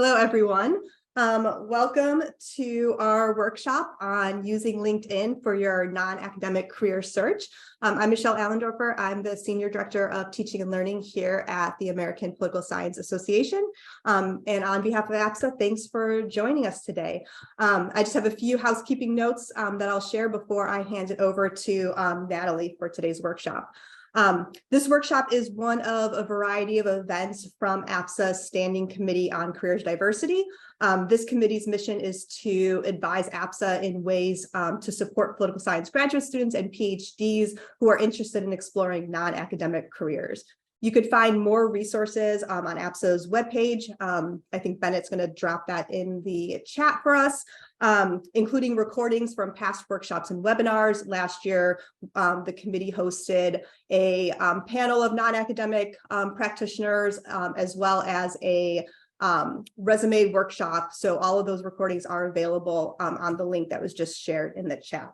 Hello, everyone. Welcome to our workshop on using LinkedIn for your non-academic career search. I'm Michelle Allendorfer. I'm the Senior Director of Teaching and Learning here at the American Political Science Association. And on behalf of APSA, thanks for joining us today. I just have a few housekeeping notes that I'll share before I hand it over to Natalie for today's workshop. This workshop is one of a variety of events from APSA's Standing Committee on Careers Diversity. This committee's mission is to advise APSA in ways to support political science graduate students and PhDs who are interested in exploring non-academic careers. You could find more resources on APSA's webpage. I think Bennett's going to drop that in the chat for us, including recordings from past workshops and webinars. Last year, the committee hosted a panel of non-academic practitioners, as well as a resume workshop. So all of those recordings are available on the link that was just shared in the chat.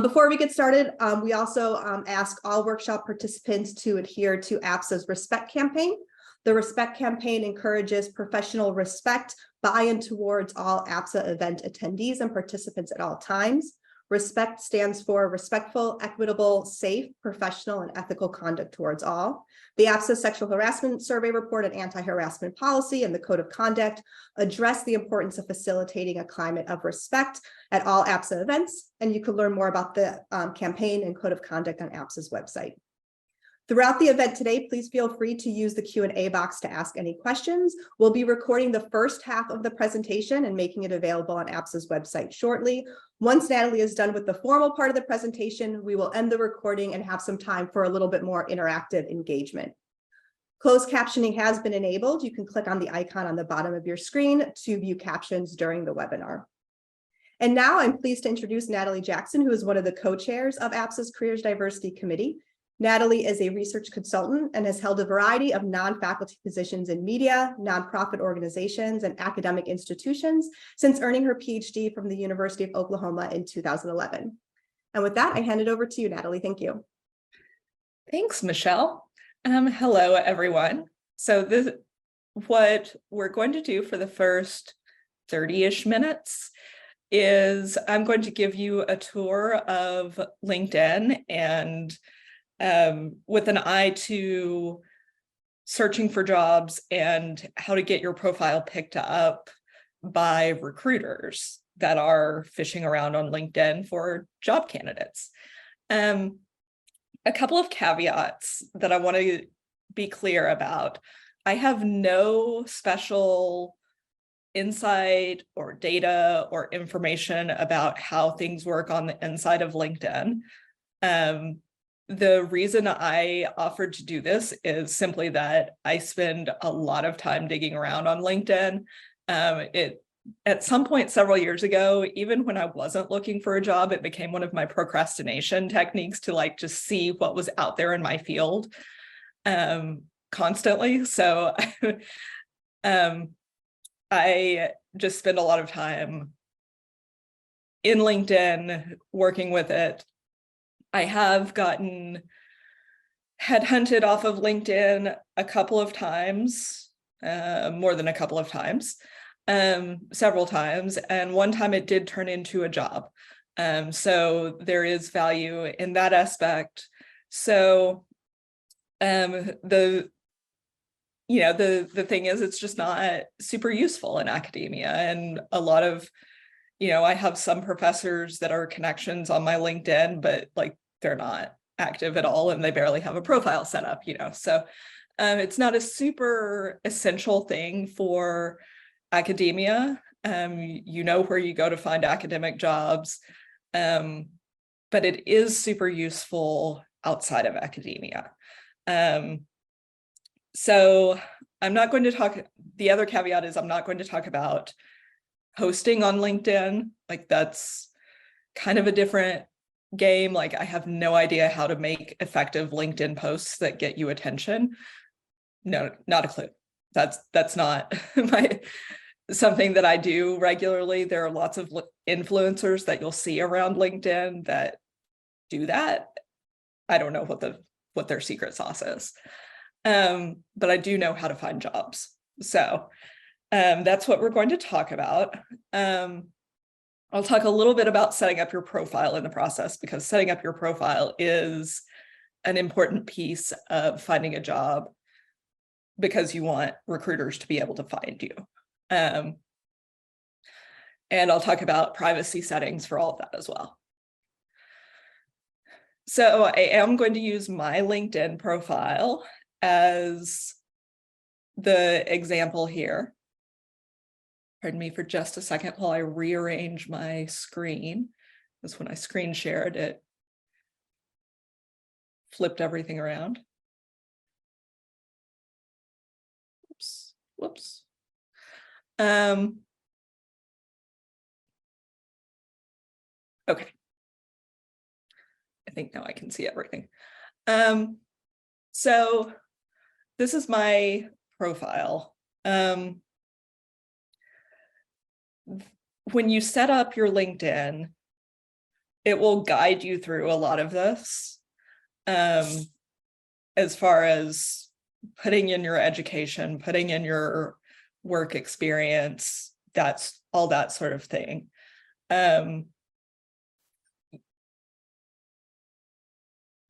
Before we get started, we also ask all workshop participants to adhere to APSA's Respect Campaign. The Respect Campaign encourages professional respect, buy-in towards all APSA event attendees and participants at all times. Respect stands for respectful, equitable, safe, professional, and ethical conduct towards all. The APSA Sexual Harassment Survey Report and Anti-Harassment Policy and the Code of Conduct address the importance of facilitating a climate of respect at all APSA events, and you can learn more about the campaign and Code of Conduct on APSA's website. Throughout the event today, please feel free to use the Q&A box to ask any questions. We'll be recording the first half of the presentation and making it available on APSA's website shortly. Once Natalie is done with the formal part of the presentation, we will end the recording and have some time for a little bit more interactive engagement. Closed captioning has been enabled. You can click on the icon on the bottom of your screen to view captions during the webinar. And now I'm pleased to introduce Natalie Jackson, who is one of the co-chairs of APSA's Careers Diversity Committee. Natalie is a research consultant and has held a variety of non-faculty positions in media, nonprofit organizations, and academic institutions since earning her PhD from the University of Oklahoma in 2011. And with that, I hand it over to you, Natalie. Thank you. Thanks, Michelle. Hello, everyone. So what we're going to do for the first 30-ish minutes is I'm going to give you a tour of LinkedIn and with an eye to searching for jobs and how to get your profile picked up by recruiters that are fishing around on LinkedIn for job candidates. A couple of caveats that I want to be clear about. I have no special insight or data or information about how things work on the inside of LinkedIn. The reason I offered to do this is simply that I spend a lot of time digging around on LinkedIn. At some point several years ago, even when I wasn't looking for a job, it became one of my procrastination techniques to just see what was out there in my field constantly. So I just spend a lot of time in LinkedIn working with it. I have gotten headhunted off of LinkedIn a couple of times, more than a couple of times, several times. And one time it did turn into a job. So there is value in that aspect. So the thing is, it's just not super useful in academia. And a lot of, I have some professors that are connections on my LinkedIn, but they're not active at all and they barely have a profile set up, So it's not a super essential thing for academia. You know where you go to find academic jobs, but it is super useful outside of academia. So I'm not going to talk, the other caveat is I'm not going to talk about posting on LinkedIn. That's kind of a different game. I have no idea how to make effective LinkedIn posts that get you attention. No, not a clue. That's not something that I do regularly. There are lots of influencers that you'll see around LinkedIn that do that. I don't know what their secret sauce is. But I do know how to find jobs. So That's what we're going to talk about. I'll talk a little bit about setting up your profile in the process, because setting up your profile is an important piece of finding a job, because you want recruiters to be able to find you. And I'll talk about privacy settings for all of that as well. So I am going to use my LinkedIn profile as the example here. Pardon me for just a second while I rearrange my screen. Because when I screen shared, it flipped everything around. Oops, whoops. Okay. I think now I can see everything. So this is my profile. When you set up your LinkedIn, it will guide you through a lot of this, as far as putting in your education, putting in your work experience, that's all that sort of thing.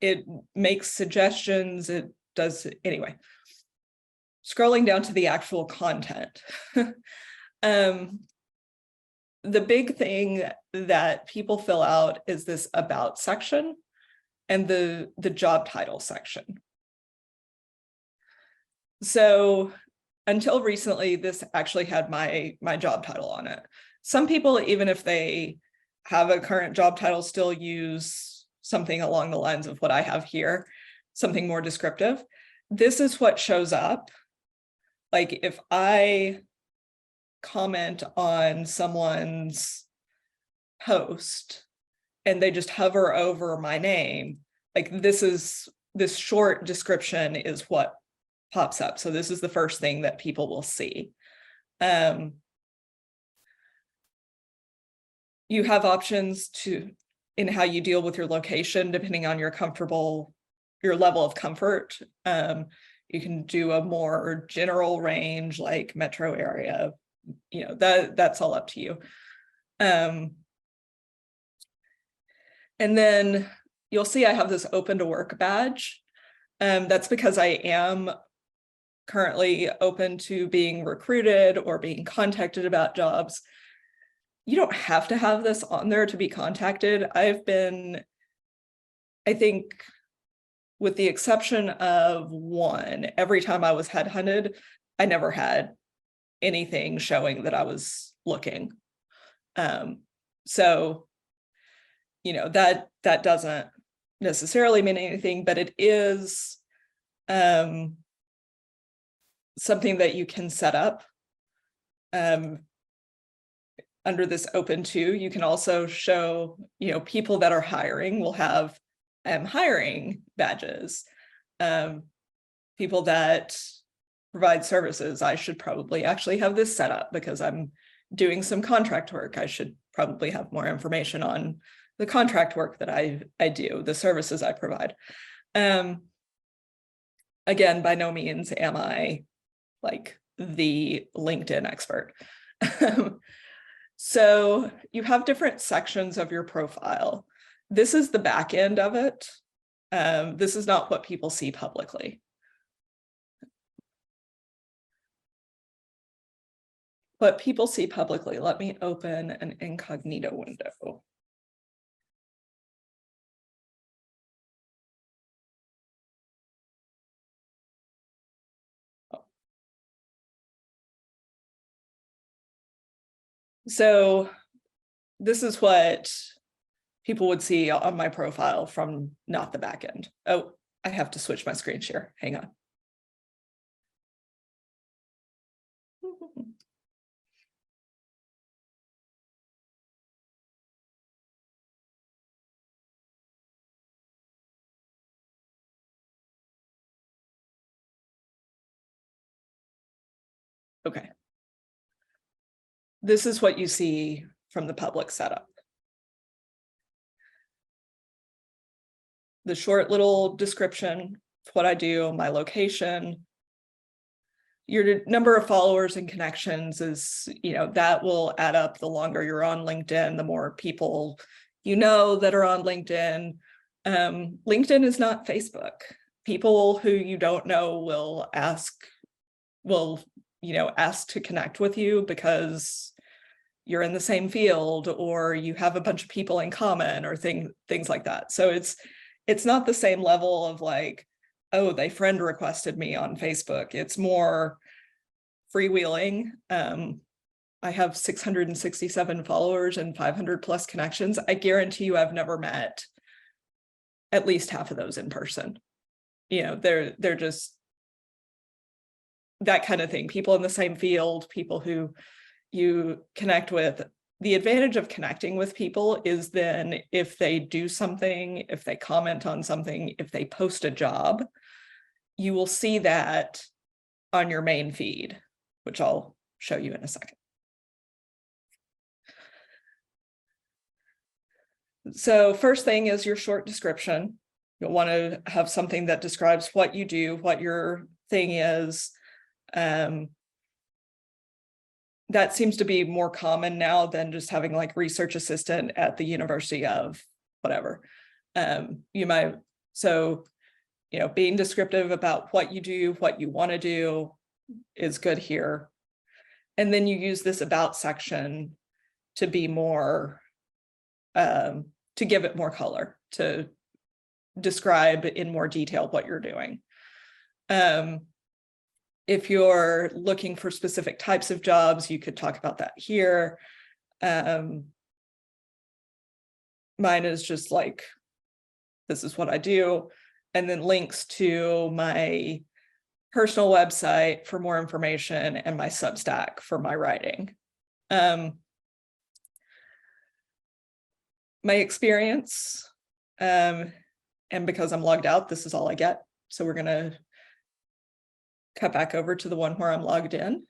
It makes suggestions, it does, anyway. Scrolling down to the actual content. The big thing that people fill out is this about section and the job title section. So until recently, this actually had my job title on it. Some people, even if they have a current job title, still use something along the lines of what I have here, something more descriptive. This is what shows up. Like if I comment on someone's post and they just hover over my name, like this short description is what pops up. So this is the first thing that people will see. You have options in how you deal with your location, depending on your level of comfort. You can do a more general range, like metro area, that's all up to you. And then you'll see I have this open to work badge. That's because I am currently open to being recruited or being contacted about jobs. You don't have to have this on there to be contacted. I've been, I think, with the exception of one, every time I was headhunted, I never had anything showing that I was looking. So, that doesn't necessarily mean anything, but it is something that you can set up. Under this open to, you can also show, people that are hiring will have hiring badges. People that provide services, I should probably actually have this set up because I'm doing some contract work. I should probably have more information on the contract work that I do, the services I provide. Again, by no means am I like the LinkedIn expert. So you have different sections of your profile. This is the back end of it. This is not what people see publicly. What people see publicly, let me open an incognito window. So this is what people would see on my profile from not the back end. Oh, I have to switch my screen share. Hang on. Okay. This is what you see from the public setup. The short little description of what I do, my location, your number of followers and connections is, that will add up the longer you're on LinkedIn, the more people that are on LinkedIn. LinkedIn is not Facebook. People who you don't know will ask to connect with you because you're in the same field or you have a bunch of people in common or things like that. So it's not the same level of like, oh, they friend requested me on Facebook. It's more freewheeling. I have 667 followers and 500 plus connections. I guarantee you I've never met at least half of those in person. They're just that kind of thing. People in the same field, people who you connect with. The advantage of connecting with people is then if they do something, if they comment on something, if they post a job, you will see that on your main feed, which I'll show you in a second. So first thing is your short description. You'll want to have something that describes what you do, what your thing is. That seems to be more common now than just having like research assistant at the University of whatever. Being descriptive about what you do, what you want to do is good here. And then you use this about section to be more, to give it more color, to describe in more detail what you're doing. If you're looking for specific types of jobs, you could talk about that here. Mine is just like, this is what I do. And then links to my personal website for more information and my Substack for my writing. My experience, and because I'm logged out, this is all I get. So we're gonna cut back over to the one where I'm logged in.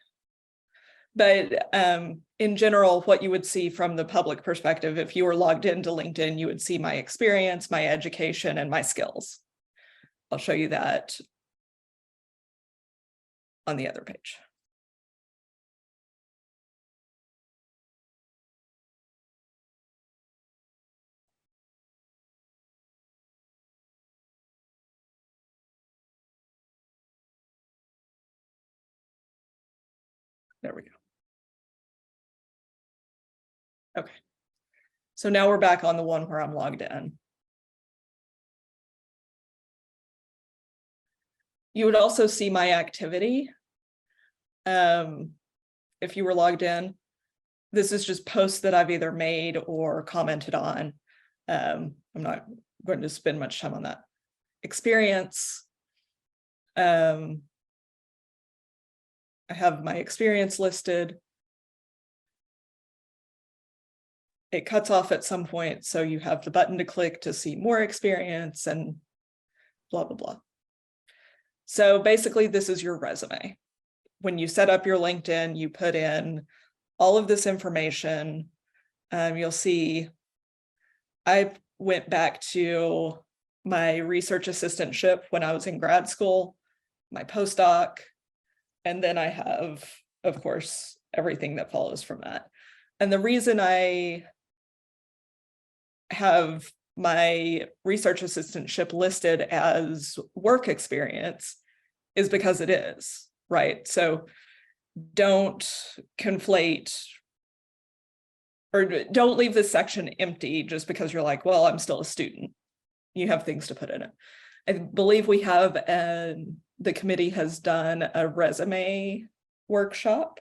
But in general, what you would see from the public perspective, if you were logged into LinkedIn, you would see my experience, my education, and my skills. I'll show you that on the other page. There we go. Okay. So now we're back on the one where I'm logged in. You would also see my activity. If you were logged in, this is just posts that I've either made or commented on. I'm not going to spend much time on that. Experience. I have my experience listed. It cuts off at some point, so you have the button to click to see more experience and blah, blah, blah. So basically, this is your resume. When you set up your LinkedIn, you put in all of this information. You'll see I went back to my research assistantship when I was in grad school, my postdoc, and then I have, of course, everything that follows from that. And the reason I have my research assistantship listed as work experience is because it is, right? So don't conflate or don't leave this section empty just because you're like, well, I'm still a student. You have things to put in it. I believe we have, the committee has done a resume workshop.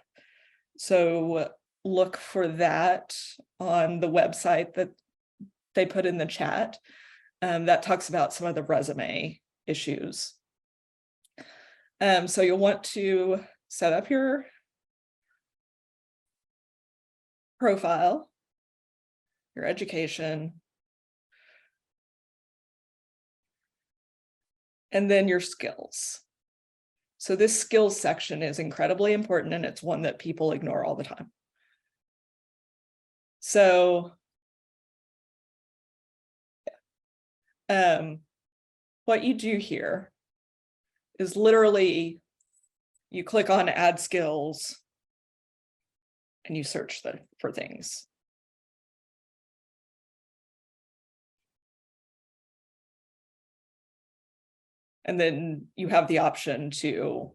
So look for that on the website that they put in the chat. That talks about some of the resume issues. So you'll want to set up your profile, your education, and then your skills. So this skills section is incredibly important, and it's one that people ignore all the time. So what you do here is literally you click on add skills and you search for things. And then you have the option to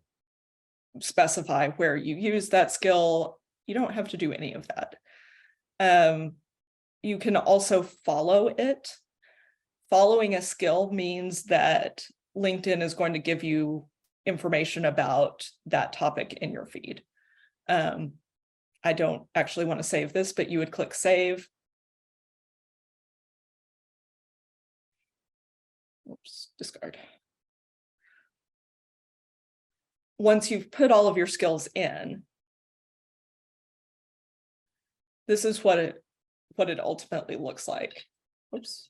specify where you use that skill. You don't have to do any of that. You can also follow it. Following a skill means that LinkedIn is going to give you information about that topic in your feed. I don't actually want to save this, but you would click save. Oops, discard. Once you've put all of your skills in, this is what it ultimately looks like. Oops.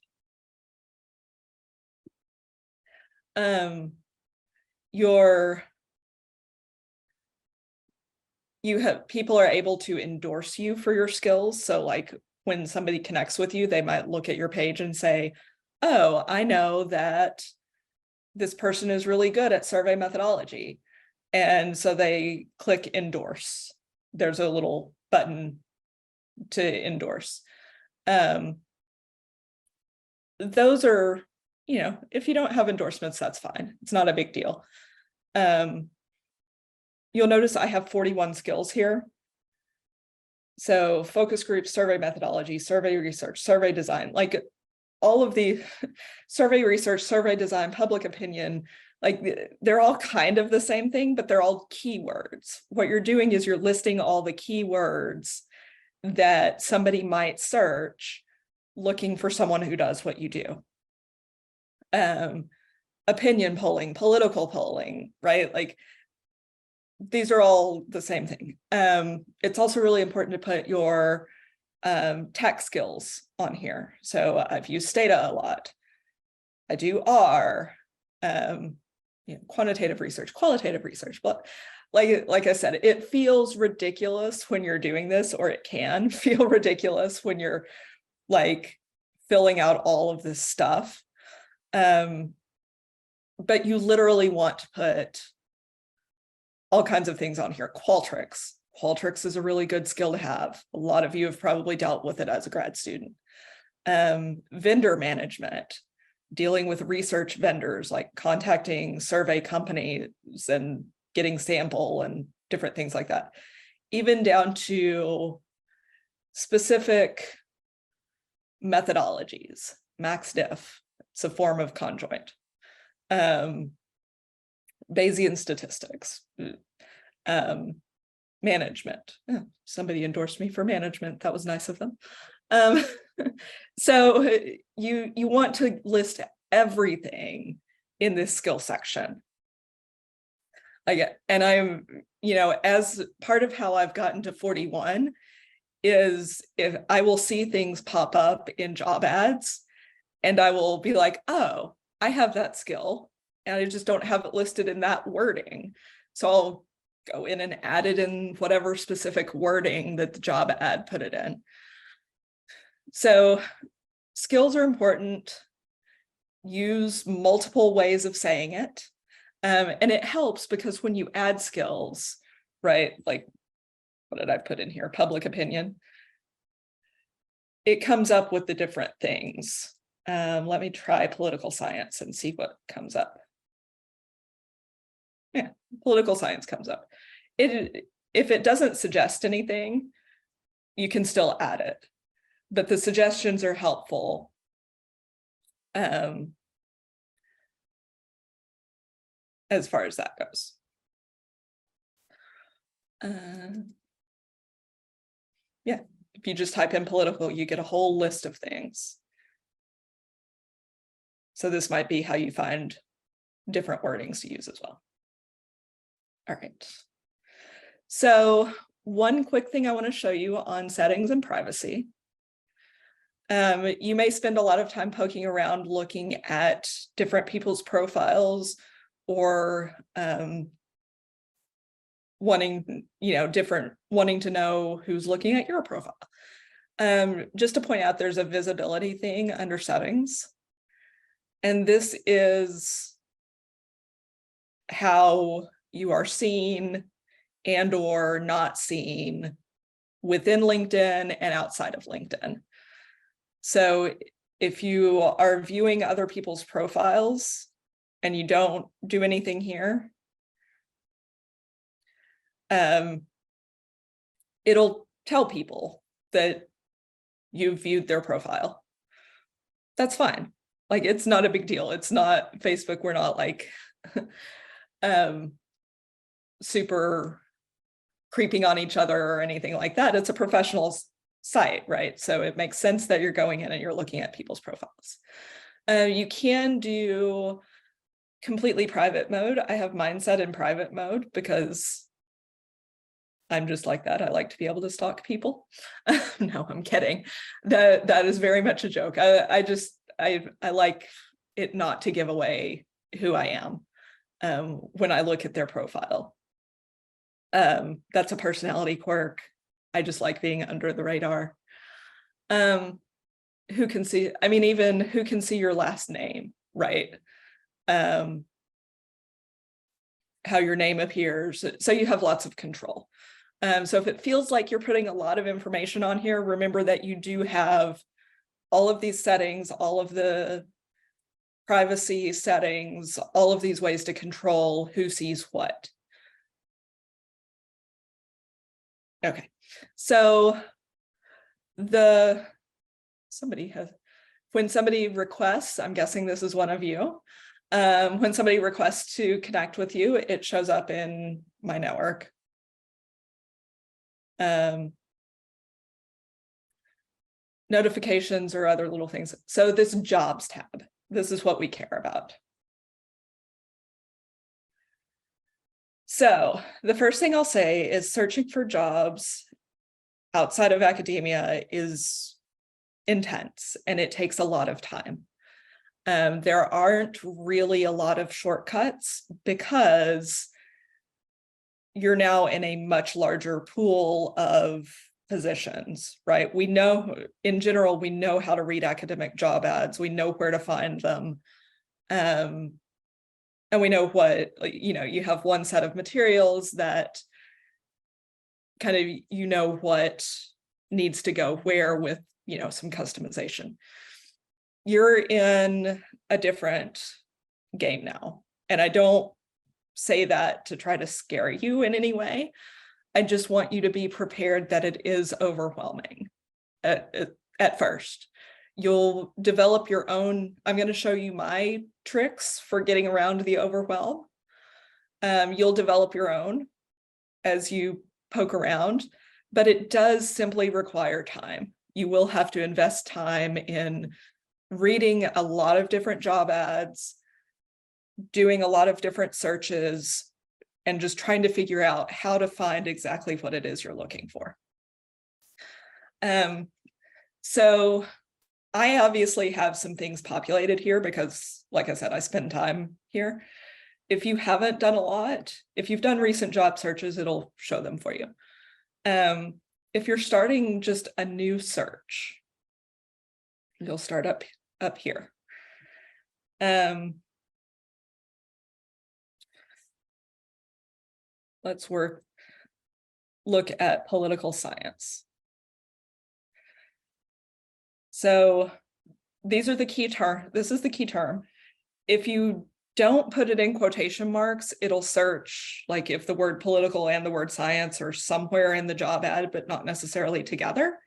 People are able to endorse you for your skills. So like when somebody connects with you, they might look at your page and say, oh, I know that this person is really good at survey methodology. And so they click endorse. There's a little button to endorse. Those are, if you don't have endorsements, that's fine. It's not a big deal. You'll notice I have 41 skills here. So focus group, survey methodology, survey research, survey design, like all of the survey research, survey design, public opinion, like they're all kind of the same thing, but they're all keywords. What you're doing is you're listing all the keywords that somebody might search looking for someone who does what you do. Opinion polling, political polling, right? Like these are all the same thing. It's also really important to put your tech skills on here. So I've used Stata a lot. I do R, quantitative research, qualitative research, but like I said, it feels ridiculous when you're doing this, or it can feel ridiculous when you're like filling out all of this stuff. But you literally want to put all kinds of things on here. Qualtrics. Qualtrics is a really good skill to have. A lot of you have probably dealt with it as a grad student. Vendor management, dealing with research vendors, like contacting survey companies and getting sample and different things like that. Even down to specific methodologies. MaxDiff, it's a form of conjoint. Bayesian statistics. Management. Oh, somebody endorsed me for management. That was nice of them. So you want to list everything in this skill section. And I'm, as part of how I've gotten to 41 is if I will see things pop up in job ads and I will be like, oh, I have that skill and I just don't have it listed in that wording. So I'll go in and add it in whatever specific wording that the job ad put it in. So skills are important. Use multiple ways of saying it. And it helps because when you add skills, right, like what did I put in here? Public opinion. It comes up with the different things. Let me try political science and see what comes up. Yeah, political science comes up. If it doesn't suggest anything, you can still add it, but the suggestions are helpful. As far as that goes. Yeah, if you just type in political, you get a whole list of things. So this might be how you find different wordings to use as well. All right. So one quick thing I want to show you on settings and privacy. You may spend a lot of time poking around looking at different people's profiles or wanting to know who's looking at your profile. Just to point out, there's a visibility thing under settings. And this is how you are seen and or not seen within LinkedIn and outside of LinkedIn. So if you are viewing other people's profiles and you don't do anything here, it'll tell people that you've viewed their profile. That's fine. Like, it's not a big deal. It's not Facebook. We're not like super creeping on each other or anything like that. It's a professional site, right? So it makes sense that you're going in and you're looking at people's profiles. You can do completely private mode. I have mine set in private mode because I'm just like that. I like to be able to stalk people. No, I'm kidding. That is very much a joke. I like it not to give away who I am when I look at their profile. That's a personality quirk. I just like being under the radar. Who can see, I mean, even who can see your last name, right? How your name appears. So you have lots of control. So if it feels like you're putting a lot of information on here, remember that you do have all of these settings, all of the privacy settings, all of these ways to control who sees what. Okay, so when somebody requests, I'm guessing this is one of you, when somebody requests to connect with you, it shows up in my network. Notifications or other little things. So this jobs tab, this is what we care about. So the first thing I'll say is searching for jobs outside of academia is intense and it takes a lot of time. There aren't really a lot of shortcuts because you're now in a much larger pool of positions, right? We know, in general, we know how to read academic job ads. We know where to find them. And we know what, you have one set of materials that kind of, what needs to go where with, some customization. You're in a different game now. And I don't say that to try to scare you in any way. I just want you to be prepared that it is overwhelming at first. You'll develop your own, I'm going to show you my tricks for getting around the overwhelm. You'll develop your own as you poke around, but it does simply require time. You will have to invest time in reading a lot of different job ads, doing a lot of different searches, and just trying to figure out how to find exactly what it is you're looking for. So I obviously have some things populated here because, like I said, I spend time here. If you haven't done a lot, if you've done recent job searches, it'll show them for you. If you're starting just a new search, you'll start up here. Let's look at political science. So these are the key term. This is the key term. If you don't put it in quotation marks, it'll search like if the word political and the word science are somewhere in the job ad, but not necessarily together.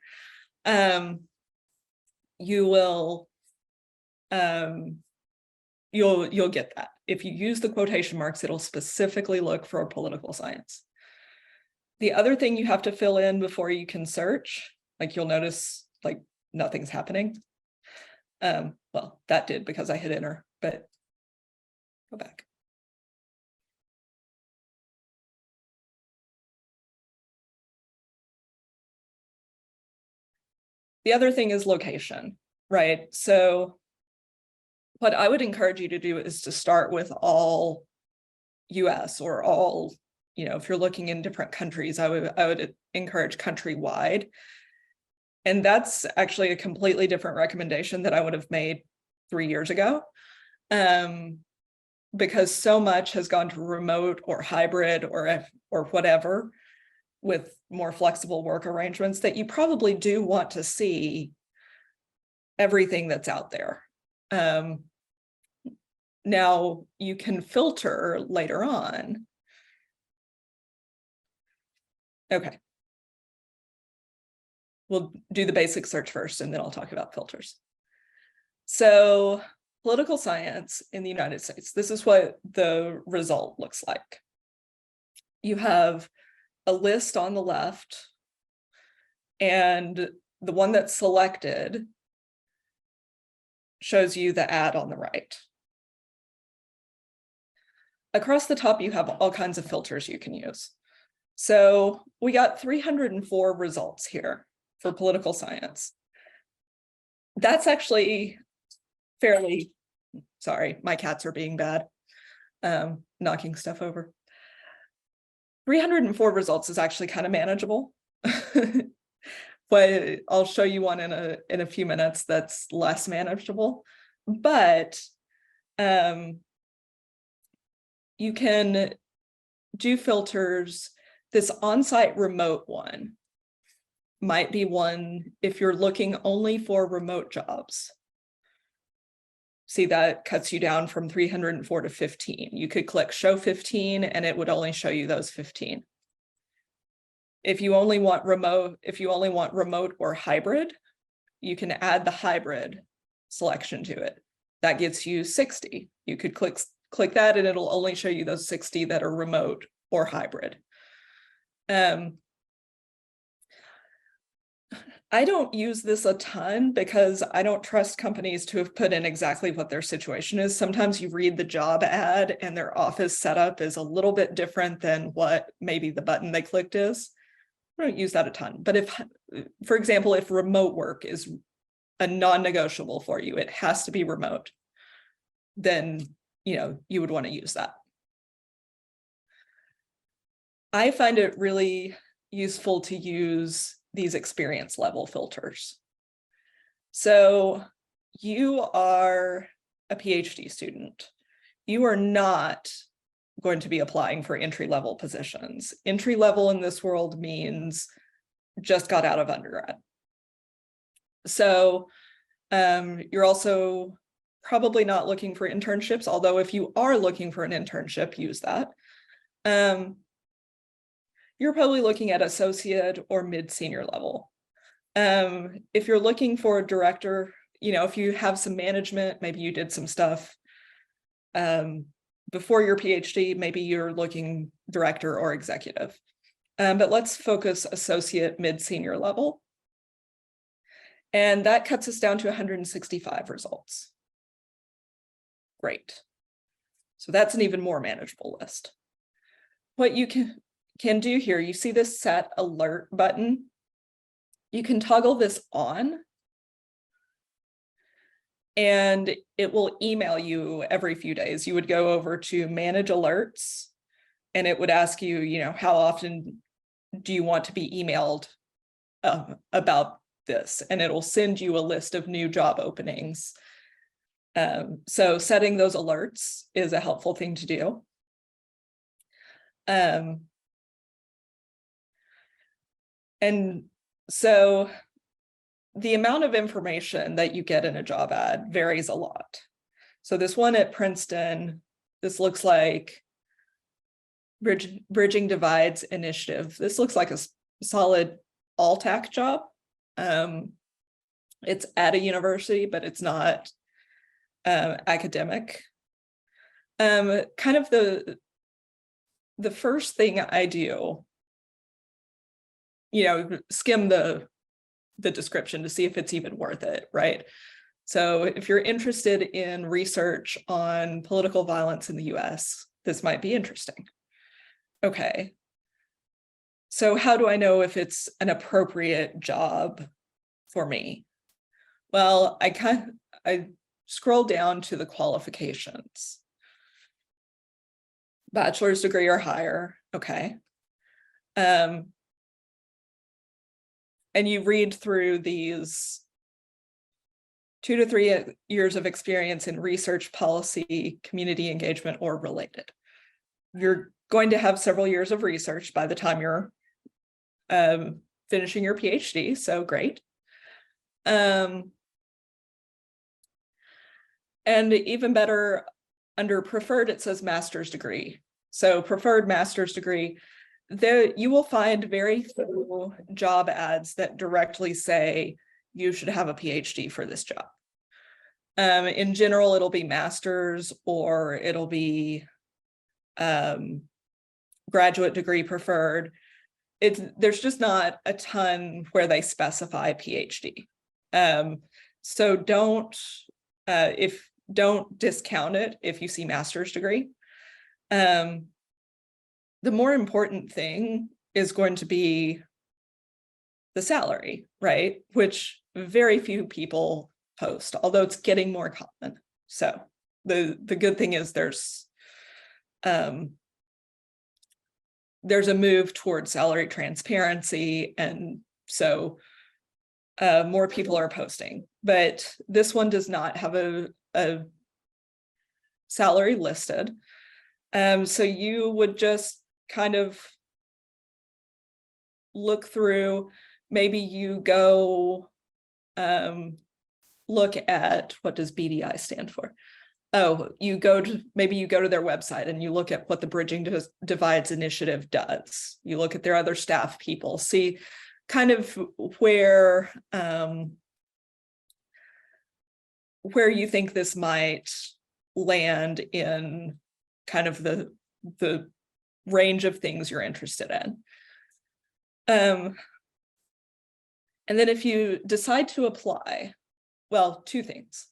You will, you'll get that. If you use the quotation marks, it'll specifically look for political science. The other thing you have to fill in before you can search, like you'll notice like nothing's happening. Well, that did because I hit enter, but go back. The other thing is location, right? So what I would encourage you to do is to start with all US or all, if you're looking in different countries, I would encourage countrywide. And that's actually a completely different recommendation that I would have made 3 years ago. because so much has gone to remote or hybrid or whatever with more flexible work arrangements, that you probably do want to see everything that's out there. Now you can filter later on. Okay. We'll do the basic search first, and then I'll talk about filters. So political science in the United States, this is what the result looks like. You have a list on the left, and the one that's selected shows you the ad on the right. Across the top, you have all kinds of filters you can use. So we got 304 results here for political science. That's actually fairly, sorry, my cats are being bad, knocking stuff over. 304 results is actually kind of manageable. But I'll show you one in a few minutes that's less manageable. But you can do filters. This on-site remote one might be one if you're looking only for remote jobs. See, that cuts you down from 304 to 15. You could click show 15 and it would only show you those 15. If you only want remote or hybrid, you can add the hybrid selection to it. That gets you 60. You could click that and it'll only show you those 60 that are remote or hybrid. I don't use this a ton because I don't trust companies to have put in exactly what their situation is. Sometimes you read the job ad and their office setup is a little bit different than what maybe the button they clicked is. I don't use that a ton. But if, for example, if remote work is a non-negotiable for you, it has to be remote, then you would want to use that. I find it really useful to use these experience level filters. So you are a PhD student. You are not going to be applying for entry-level positions. Entry-level in this world means just got out of undergrad. So you're also probably not looking for internships, although if you are looking for an internship, use that. You're probably looking at associate or mid-senior level. If you're looking for a director, if you have some management, maybe you did some stuff before your PhD, maybe you're looking director or executive. But let's focus associate, mid-senior level. And that cuts us down to 165 results. Great. So that's an even more manageable list. What you can do here, you see this set alert button. You can toggle this on and it will email you every few days. You would go over to manage alerts and it would ask you, how often do you want to be emailed about this? And it'll send you a list of new job openings. So setting those alerts is a helpful thing to do. And so the amount of information that you get in a job ad varies a lot. So this one at Princeton, this looks like Bridging Divides Initiative. This looks like a solid all-tac job. It's at a university, but it's not academic. Kind of the first thing I do, skim the description to see if it's even worth it, right? So if you're interested in research on political violence in the US, this might be interesting. Okay. So how do I know if it's an appropriate job for me? Well, I scroll down to the qualifications. Bachelor's degree or higher, okay. And you read through these 2 to 3 years of experience in research, policy, community engagement, or related. You're going to have several years of research by the time you're finishing your PhD, so great. And even better, under preferred, it says master's degree. So preferred master's degree, there you will find very few job ads that directly say you should have a PhD for this job. In general, it'll be master's or it'll be graduate degree preferred. There's just not a ton where they specify PhD. So don't discount it if you see master's degree. The more important thing is going to be the salary, right? Which very few people post, although it's getting more common. So the good thing is there's a move towards salary transparency, and so more people are posting. But this one does not have a salary listed. So you would just kind of look through, maybe you go look at, what does BDI stand for? Oh, maybe you go to their website and you look at what the Bridging Divides Initiative does. You look at their other staff people, see kind of where you think this might land in kind of the range of things you're interested in. And then if you decide to apply, well, 2 things.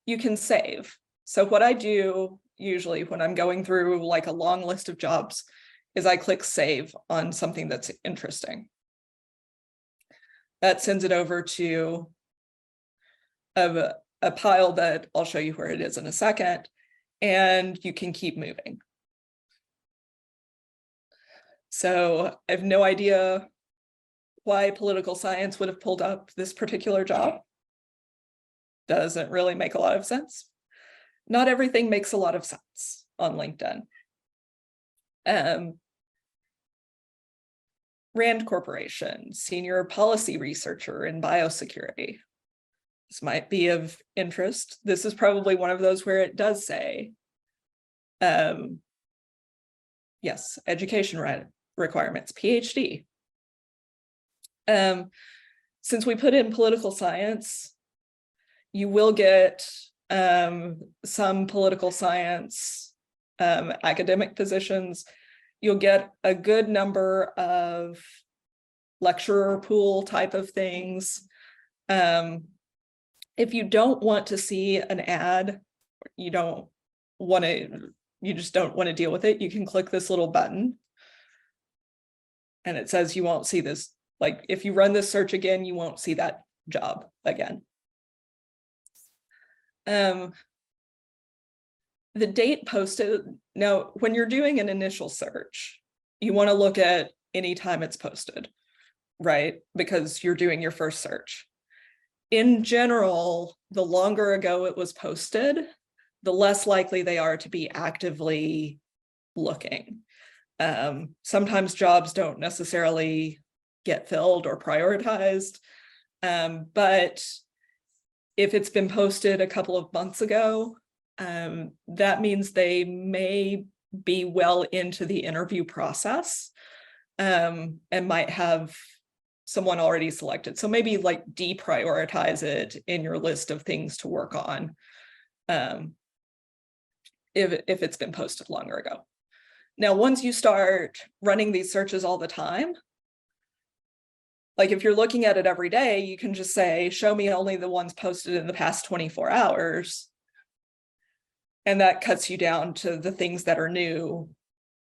You can save. So what I do usually when I'm going through like a long list of jobs is I click save on something that's interesting. That sends it over to a pile that I'll show you where it is in a second, and you can keep moving. So I have no idea why political science would have pulled up this particular job. Doesn't really make a lot of sense. Not everything makes a lot of sense on LinkedIn. Rand Corporation, senior policy researcher in biosecurity. This might be of interest. This is probably one of those where it does say, yes, education requirements, PhD. Since we put in political science, you will get some political science academic positions. You'll get a good number of lecturer pool type of things. If you don't want to see an ad, you just don't want to deal with it, you can click this little button and it says you won't see this. Like if you run this search again, you won't see that job again. The date posted, now when you're doing an initial search, you want to look at any time it's posted, right? Because you're doing your first search. In general, the longer ago it was posted, the less likely they are to be actively looking. Sometimes jobs don't necessarily get filled or prioritized, but if it's been posted a couple of months ago, that means they may be well into the interview process, and might have someone already selected. So maybe like deprioritize it in your list of things to work on if it's been posted longer ago. Now, once you start running these searches all the time, like if you're looking at it every day, you can just say, show me only the ones posted in the past 24 hours. And that cuts you down to the things that are new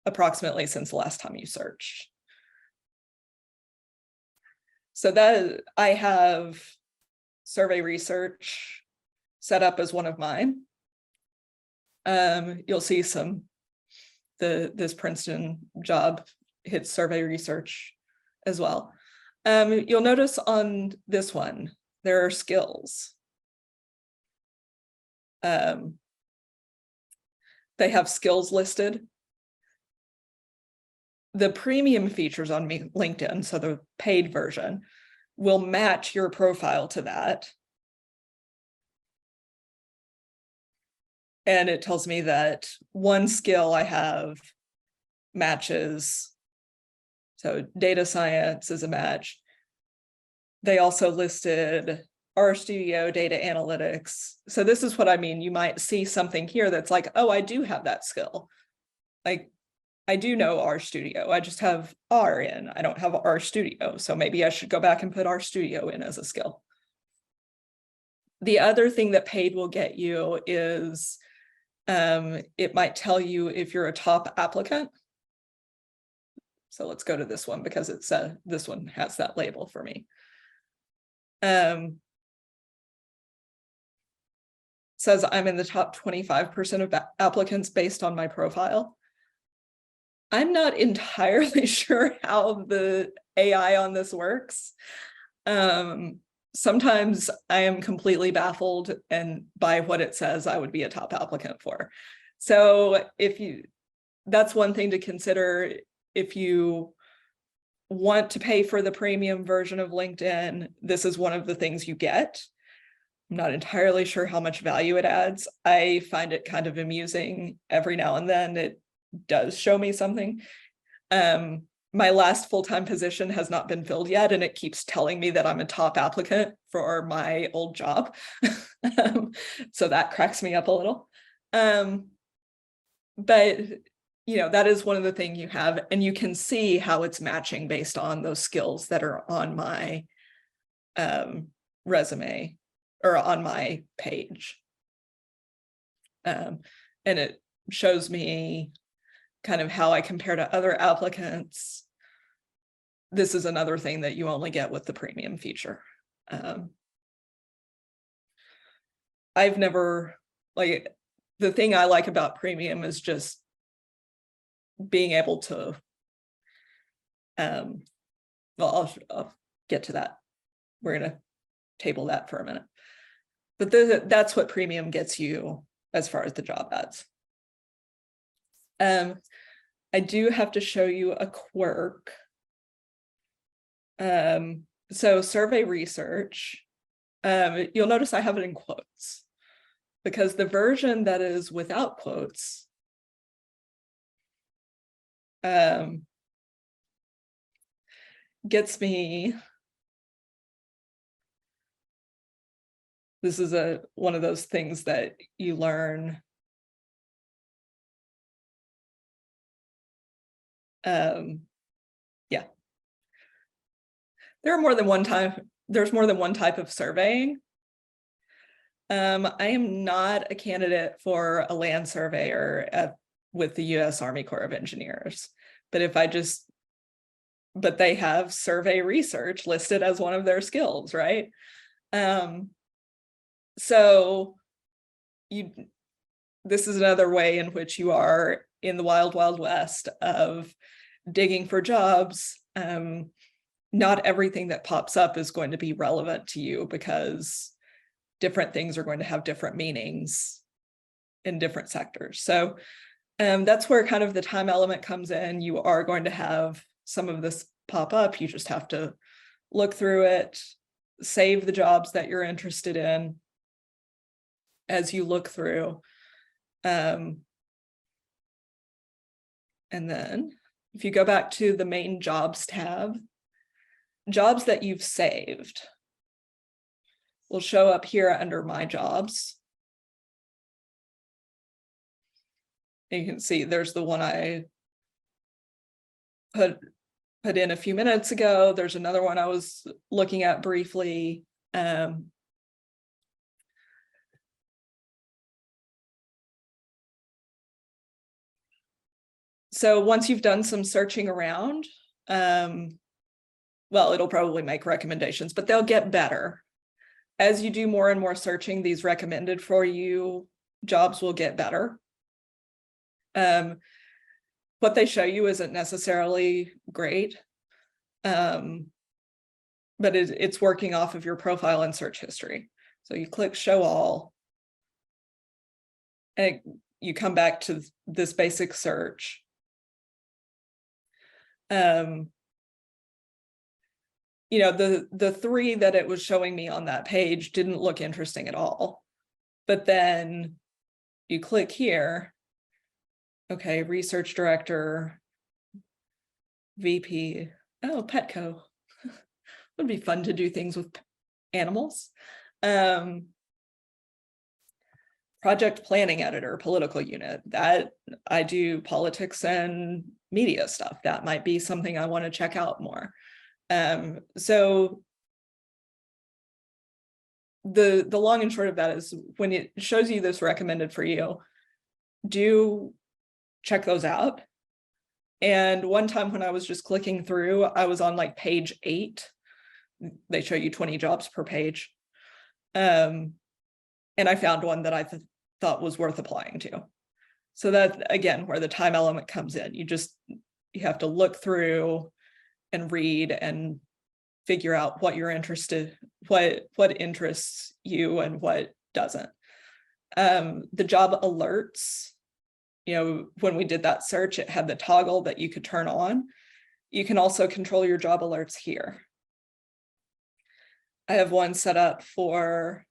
approximately since the last time you searched. So that I have survey research set up as one of mine. You'll see this Princeton job hits survey research as well. You'll notice on this one, there are skills. They have skills listed. The premium features on LinkedIn, so the paid version, will match your profile to that. And it tells me that one skill I have matches. So data science is a match. They also listed RStudio, data analytics. So this is what I mean. You might see something here that's like, oh, I do have that skill. Like, I do know RStudio. I just have R in. I don't have RStudio. So maybe I should go back and put RStudio in as a skill. The other thing that paid will get you is it might tell you if you're a top applicant. So let's go to this one because it's this one has that label for me. Says I'm in the top 25% of applicants based on my profile. I'm not entirely sure how the AI on this works. Sometimes I am completely baffled and by what it says I would be a top applicant for. So that's one thing to consider if you want to pay for the premium version of LinkedIn. This is one of the things you get. I'm not entirely sure how much value it adds. I find it kind of amusing every now and then. It does show me something. My last full-time position has not been filled yet, and it keeps telling me that I'm a top applicant for my old job. So that cracks me up a little. But that is one of the things you have, and you can see how it's matching based on those skills that are on my resume or on my page. And it shows me kind of how I compare to other applicants. This is another thing that you only get with the premium feature. I've never, the thing I like about premium is just being able to, well, I'll get to that. We're going to table that for a minute. But that's what premium gets you as far as the job ads. I do have to show you a quirk. So survey research, you'll notice I have it in quotes because the version that is without quotes gets me, this is one of those things that you learn yeah. There's more than one type of surveying. I am not a candidate for a land surveyor with the U.S. Army Corps of Engineers, but but they have survey research listed as one of their skills, right? So this is another way in which you are in the wild, wild west of digging for jobs. Not everything that pops up is going to be relevant to you because different things are going to have different meanings in different sectors. So that's where kind of the time element comes in. You are going to have some of this pop up. You just have to look through it, save the jobs that you're interested in as you look through. And then if you go back to the main jobs tab, jobs that you've saved will show up here under my jobs. And you can see there's the one I put in a few minutes ago. There's another one I was looking at briefly. So once you've done some searching around, well, it'll probably make recommendations, but they'll get better. As you do more and more searching, these recommended for you jobs will get better. What they show you isn't necessarily great, but it's working off of your profile and search history. So you click show all. and you come back to this basic search. You know, the three that it was showing me on that page didn't look interesting at all. But then you click here, okay, research director, VP, oh, Petco. Would be fun to do things with animals. Project planning editor, political unit, that I do politics and media stuff. That might be something I want to check out more. So the long and short of that is when it shows you this recommended for you, do check those out. And one time when I was just clicking through, I was on like page 8. They show you 20 jobs per page. And I found one that I thought was worth applying to. So that, again, where the time element comes in, you have to look through and read and figure out what you're interested, what interests you and what doesn't. The job alerts, you know, when we did that search, it had the toggle that you could turn on. You can also control your job alerts here. I have one set up for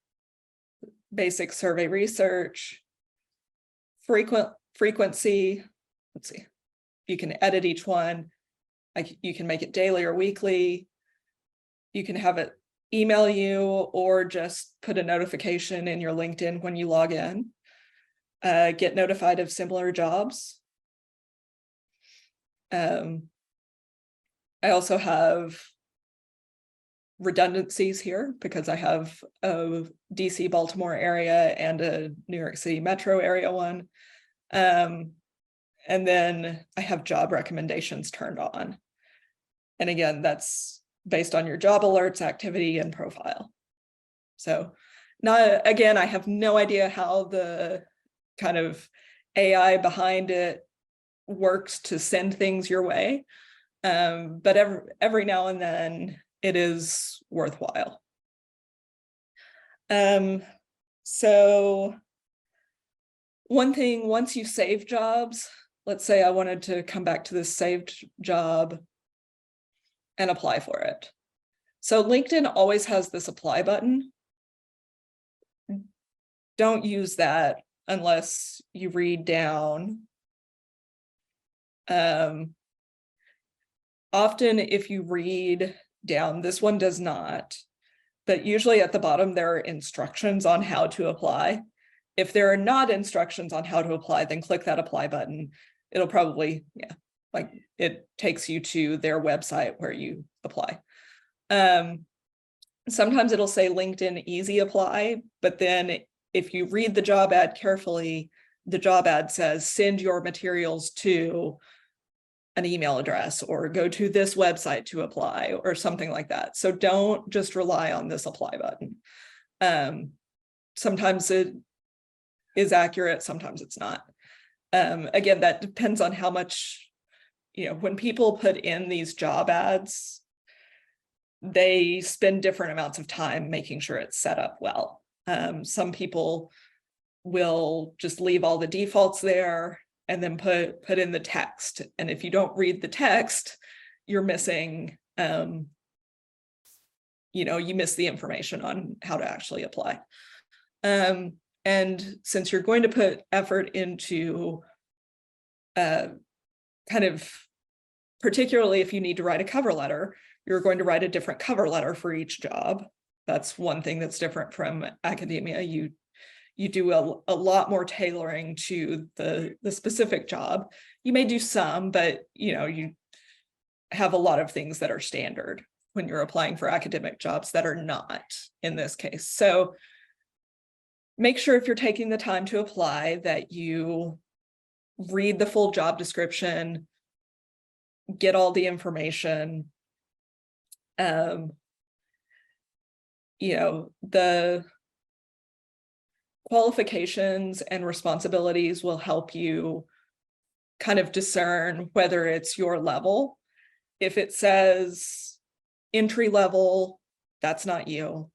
basic survey research, frequency. Let's see, you can edit each one. You can make it daily or weekly. You can have it email you or just put a notification in your LinkedIn when you log in. Get notified of similar jobs. I also have redundancies here because I have a DC Baltimore area and a New York City metro area one. And then I have job recommendations turned on. And again, that's based on your job alerts, activity, and profile. So again, I have no idea how the kind of AI behind it works to send things your way. But every now and then it is worthwhile. So one thing, once you save jobs, let's say I wanted to come back to this saved job and apply for it. So LinkedIn always has this apply button. Don't use that unless you read down. Often if you read down, this one does not, but usually at the bottom there are instructions on how to apply. If there are not instructions on how to apply, then click that apply button. It'll probably, like it takes you to their website where you apply. Sometimes it'll say LinkedIn easy apply, but then if you read the job ad carefully, the job ad says send your materials to an email address or go to this website to apply or something like that. So don't just rely on this apply button. Sometimes it is accurate, sometimes it's not. Again, that depends on how much, when people put in these job ads, they spend different amounts of time making sure it's set up well. Some people will just leave all the defaults there and then put in the text. And if you don't read the text, you're missing, you miss the information on how to actually apply. And since you're going to put effort into kind of, particularly if you need to write a cover letter, you're going to write a different cover letter for each job. That's one thing that's different from academia. You do a lot more tailoring to the specific job. You may do some, but you have a lot of things that are standard when you're applying for academic jobs that are not in this case. So make sure if you're taking the time to apply that you read the full job description, get all the information. The qualifications and responsibilities will help you kind of discern whether it's your level. If it says entry level, that's not you.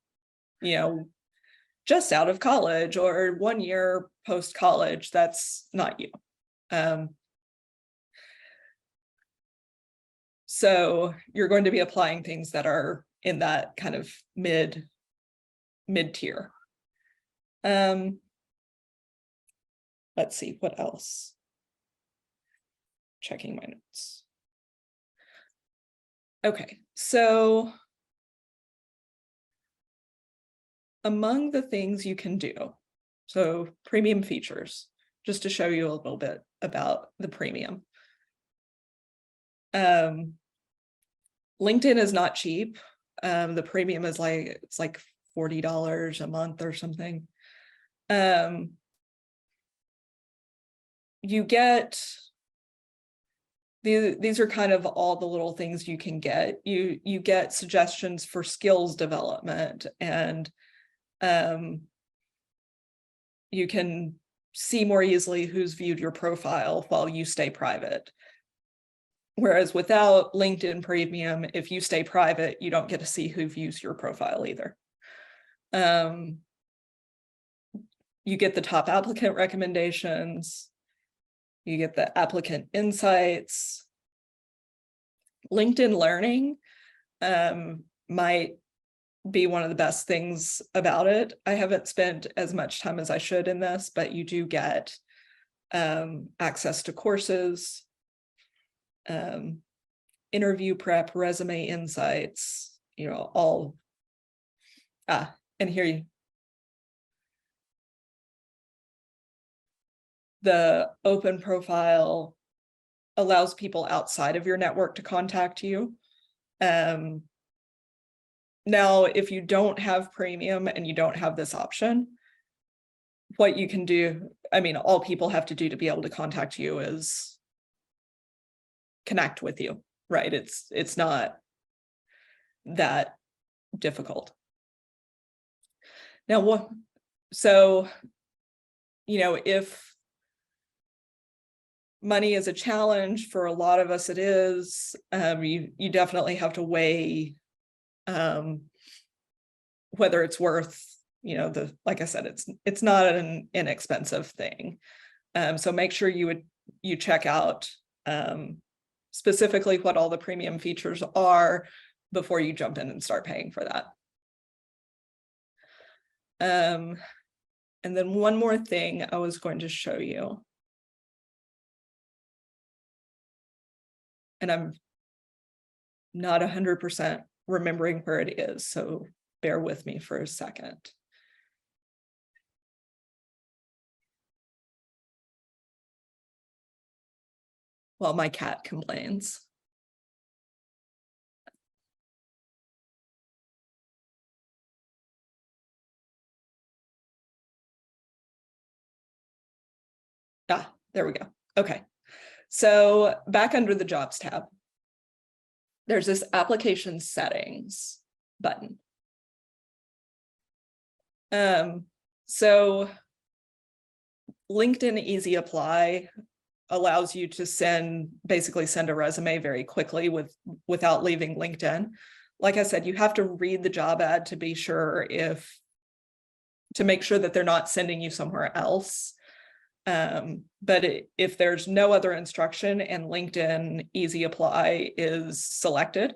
just out of college or 1 year post-college, that's not you. So you're going to be applying things that are in that kind of mid-tier. Let's see, what else? Checking my notes. Okay, so among the things you can do, so premium features, just to show you a little bit about the premium. LinkedIn is not cheap. The premium is it's like $40 a month or something. You get these are kind of all the little things you can get. You get suggestions for skills development, and you can see more easily who's viewed your profile while you stay private. Whereas without LinkedIn Premium, if you stay private, you don't get to see who views your profile either. You get the top applicant recommendations. You get the applicant insights. LinkedIn Learning might be one of the best things about it. I haven't spent as much time as I should in this, but you do get access to courses, interview prep, resume insights, all. And here the open profile allows people outside of your network to contact you. Now, if you don't have premium and you don't have this option, what you can do, all people have to do to be able to contact you is connect with you, right? It's not that difficult. Now, if money is a challenge, for a lot of us it is, you definitely have to weigh whether it's worth, like I said, it's not an inexpensive thing. So make sure you check out specifically what all the premium features are before you jump in and start paying for that. And then one more thing I was going to show you. And I'm not 100% remembering where it is, so bear with me for a second. While my cat complains. There we go. Okay. So back under the Jobs tab, there's this application settings button. So LinkedIn Easy Apply allows you to basically send a resume very quickly without leaving LinkedIn. Like I said, you have to read the job ad to be sure to make sure that they're not sending you somewhere else. But if there's no other instruction and LinkedIn Easy Apply is selected,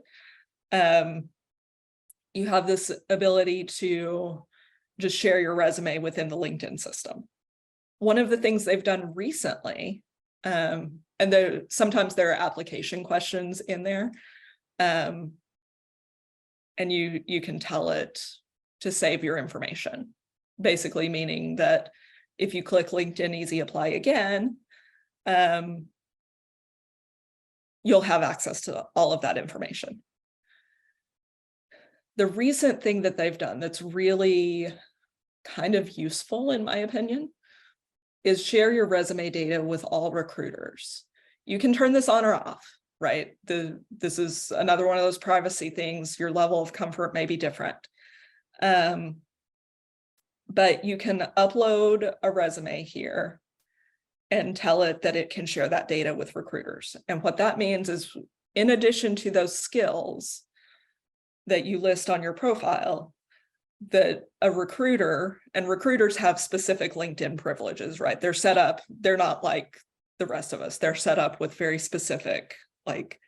you have this ability to just share your resume within the LinkedIn system. One of the things they've done recently, and sometimes there are application questions in there, and you can tell it to save your information, basically meaning that if you click LinkedIn Easy Apply again, you'll have access to all of that information. The recent thing that they've done that's really kind of useful, in my opinion, is share your resume data with all recruiters. You can turn this on or off, right? This is another one of those privacy things. Your level of comfort may be different. But you can upload a resume here and tell it that it can share that data with recruiters. And what that means is, in addition to those skills that you list on your profile, that a recruiter, and recruiters have specific LinkedIn privileges, right? They're set up, they're not like the rest of us. They're set up with very specific like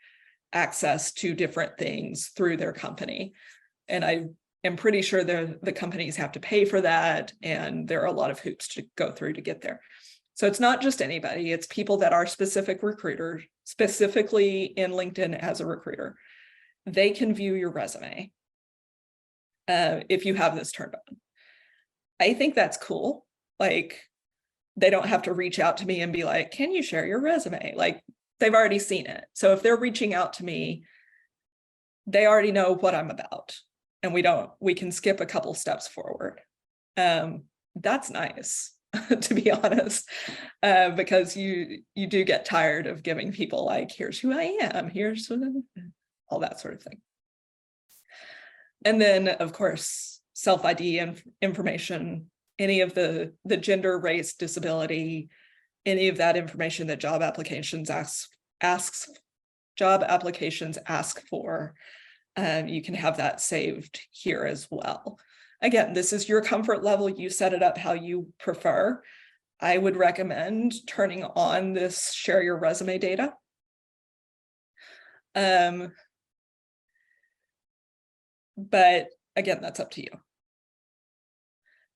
access to different things through their company. And I am pretty sure the companies have to pay for that. And there are a lot of hoops to go through to get there. So it's not just anybody, it's people that are specific recruiters, specifically in LinkedIn as a recruiter. They can view your resume if you have this turned on. I think that's cool. Like, they don't have to reach out to me and be like, can you share your resume? Like, they've already seen it. So if they're reaching out to me, they already know what I'm about. And we can skip a couple steps forward. That's nice, to be honest, because you do get tired of giving people like, here's who I am, here's all that sort of thing. And then, of course, self-ID and information, any of the gender, race, disability, any of that information that job applications ask for, you can have that saved here as well. Again, this is your comfort level. You set it up how you prefer. I would recommend turning on this share your resume data. But again, that's up to you.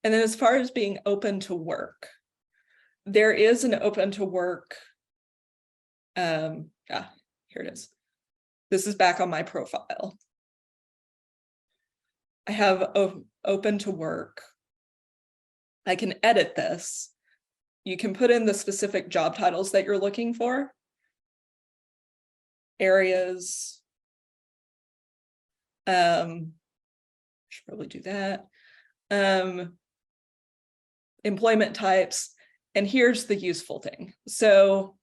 And then as far as being open to work, there is an open to work. Here it is. This is back on my profile. I have open to work. I can edit this. You can put in the specific job titles that you're looking for. Areas. Should probably do that. Employment types. And here's the useful thing. So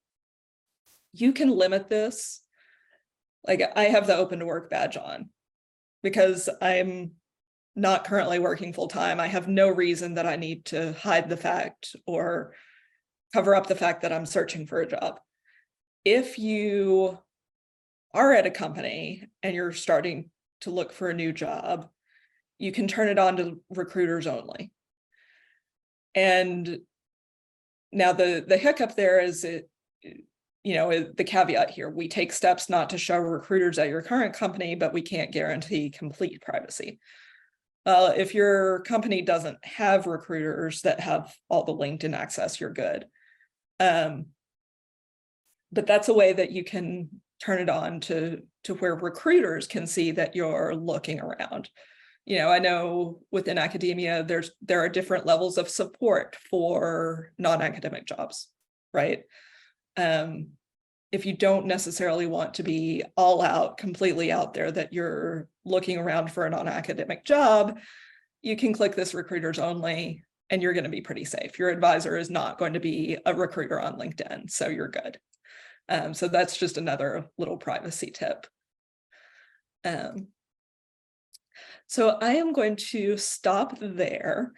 you can limit this. Like, I have the open to work badge on because I'm not currently working full time. I have no reason that I need to hide the fact or cover up the fact that I'm searching for a job. If you are at a company and you're starting to look for a new job, you can turn it on to recruiters only. And now the hiccup there is the caveat here, we take steps not to show recruiters at your current company, but we can't guarantee complete privacy. If your company doesn't have recruiters that have all the LinkedIn access, you're good. But that's a way that you can turn it on to where recruiters can see that you're looking around. I know within academia, there are different levels of support for non-academic jobs, right? If you don't necessarily want to be all out, completely out there, that you're looking around for a non-academic job, you can click this recruiters only and you're going to be pretty safe. Your advisor is not going to be a recruiter on LinkedIn, so you're good. So that's just another little privacy tip. So I am going to stop there